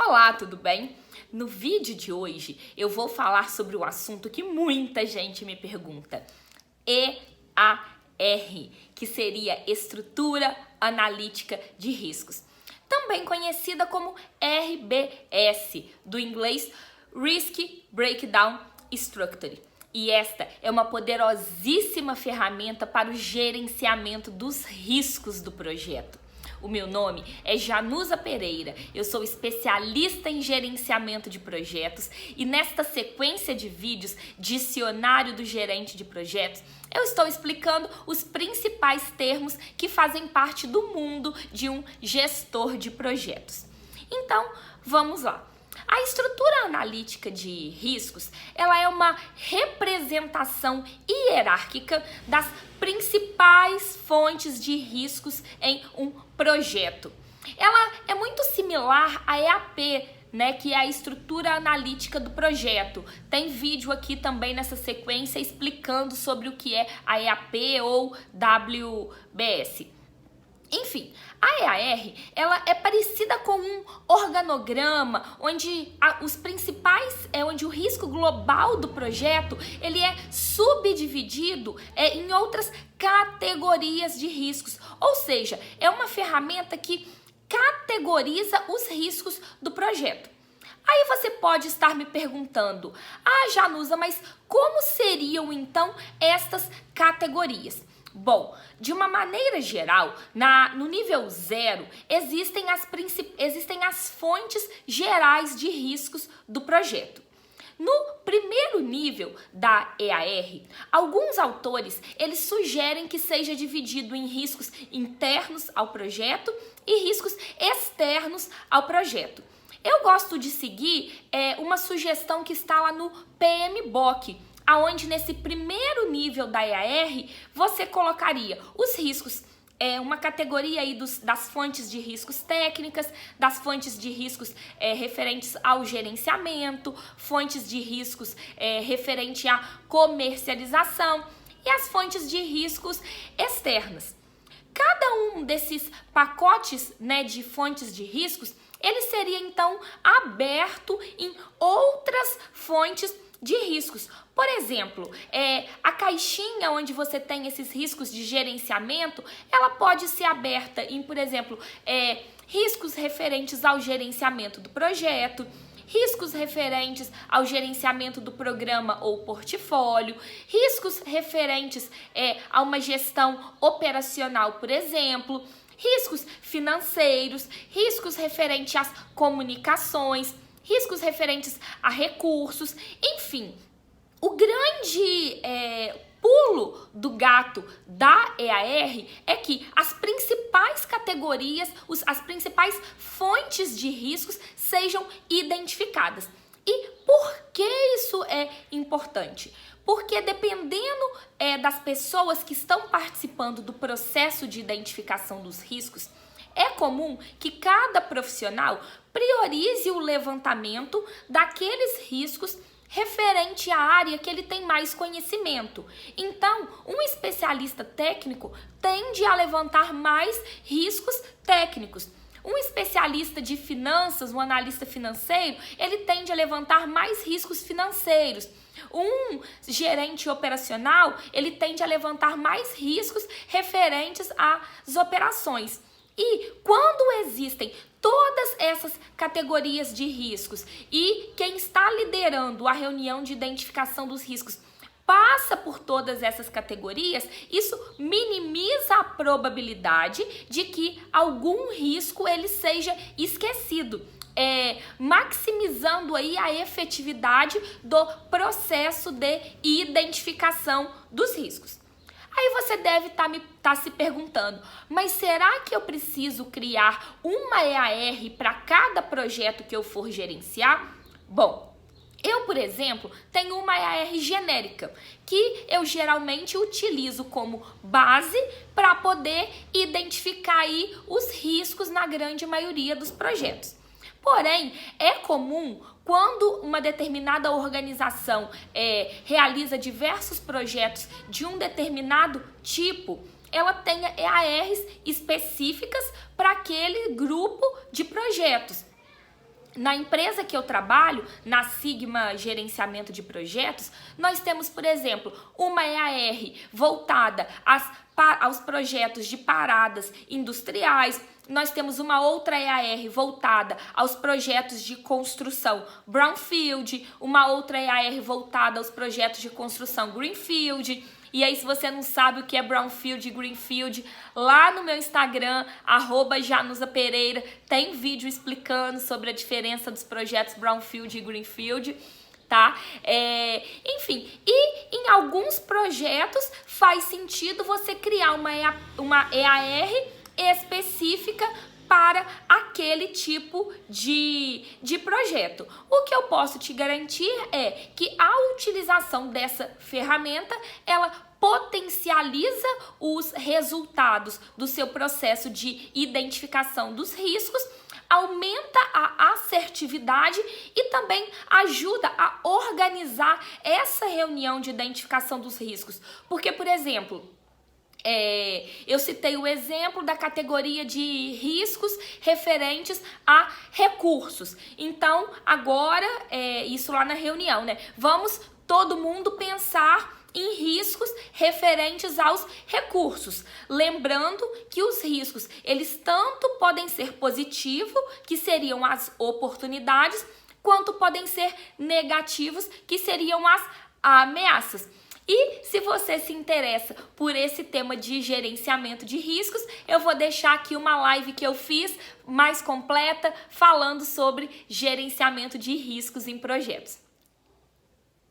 Olá, tudo bem? No vídeo de hoje eu vou falar sobre um assunto que muita gente me pergunta: EAR, que seria Estrutura Analítica de Riscos, também conhecida como RBS, do inglês Risk Breakdown Structure. E esta é uma poderosíssima ferramenta para o gerenciamento dos riscos do projeto. O meu nome é Janusa Pereira, eu sou especialista em gerenciamento de projetos e nesta sequência de vídeos, Dicionário do Gerente de Projetos, eu estou explicando os principais termos que fazem parte do mundo de um gestor de projetos. Então, vamos lá. A estrutura analítica de riscos, ela é uma representação hierárquica das principais fontes de riscos em um projeto. Ela é muito similar à EAP, que é a estrutura analítica do projeto. Tem vídeo aqui também nessa sequência explicando sobre o que é a EAP ou WBS. Enfim, a EAR, ela é parecida com um organograma onde onde o risco global do projeto, ele é subdividido em outras categorias de riscos. Ou seja, é uma ferramenta que categoriza os riscos do projeto. Aí você pode estar me perguntando: Janusa, mas como seriam então estas categorias? Bom, de uma maneira geral, no nível 0, existem as fontes gerais de riscos do projeto. No primeiro nível da EAR, alguns autores eles sugerem que seja dividido em riscos internos ao projeto e riscos externos ao projeto. Eu gosto de seguir uma sugestão que está lá no PMBOK, aonde nesse primeiro nível da EAR você colocaria os riscos, uma categoria aí das fontes de riscos técnicas, das fontes de riscos referentes ao gerenciamento, fontes de riscos referente à comercialização e as fontes de riscos externas. Cada um desses pacotes de fontes de riscos, ele seria então aberto em outras fontes de riscos. Por exemplo, a caixinha onde você tem esses riscos de gerenciamento, ela pode ser aberta em, por exemplo, riscos referentes ao gerenciamento do projeto, riscos referentes ao gerenciamento do programa ou portfólio, riscos referentes a uma gestão operacional, por exemplo, riscos financeiros, riscos referentes às comunicações, riscos referentes a recursos, enfim. O grande pulo do gato da EAR é que as principais categorias, as principais fontes de riscos sejam identificadas. E por que isso é importante? Porque dependendo das pessoas que estão participando do processo de identificação dos riscos, é comum que cada profissional priorize o levantamento daqueles riscos referente à área que ele tem mais conhecimento. Então, um especialista técnico tende a levantar mais riscos técnicos. Um especialista de finanças, um analista financeiro, ele tende a levantar mais riscos financeiros. Um gerente operacional, ele tende a levantar mais riscos referentes às operações. E quando existem todas essas categorias de riscos e quem está liderando a reunião de identificação dos riscos passa por todas essas categorias, isso minimiza a probabilidade de que algum risco ele seja esquecido, maximizando aí a efetividade do processo de identificação dos riscos. Aí você deve estar se perguntando: mas será que eu preciso criar uma EAR para cada projeto que eu for gerenciar? Bom, eu, por exemplo, tenho uma EAR genérica, que eu geralmente utilizo como base para poder identificar aí os riscos na grande maioria dos projetos. Porém, é comum quando uma determinada organização realiza diversos projetos de um determinado tipo, ela tenha EARs específicas para aquele grupo de projetos. Na empresa que eu trabalho, na Sigma Gerenciamento de Projetos, nós temos, por exemplo, uma EAR voltada aos projetos de paradas industriais. Nós temos uma outra EAR voltada aos projetos de construção Brownfield, uma outra EAR voltada aos projetos de construção Greenfield. E aí, se você não sabe o que é Brownfield e Greenfield, lá no meu Instagram, @janusapereira, tem vídeo explicando sobre a diferença dos projetos Brownfield e Greenfield, tá? Enfim, e em alguns projetos faz sentido você criar uma EAR específica para aquele tipo de projeto. O que eu posso te garantir é que a utilização dessa ferramenta, ela potencializa os resultados do seu processo de identificação dos riscos, aumenta a assertividade e também ajuda a organizar essa reunião de identificação dos riscos. Porque, por exemplo, eu citei o exemplo da categoria de riscos referentes a recursos. Então, agora, isso lá na reunião, né? Vamos todo mundo pensar em riscos referentes aos recursos. Lembrando que os riscos, eles tanto podem ser positivos, que seriam as oportunidades, quanto podem ser negativos, que seriam as ameaças. E se você se interessa por esse tema de gerenciamento de riscos, eu vou deixar aqui uma live que eu fiz mais completa falando sobre gerenciamento de riscos em projetos.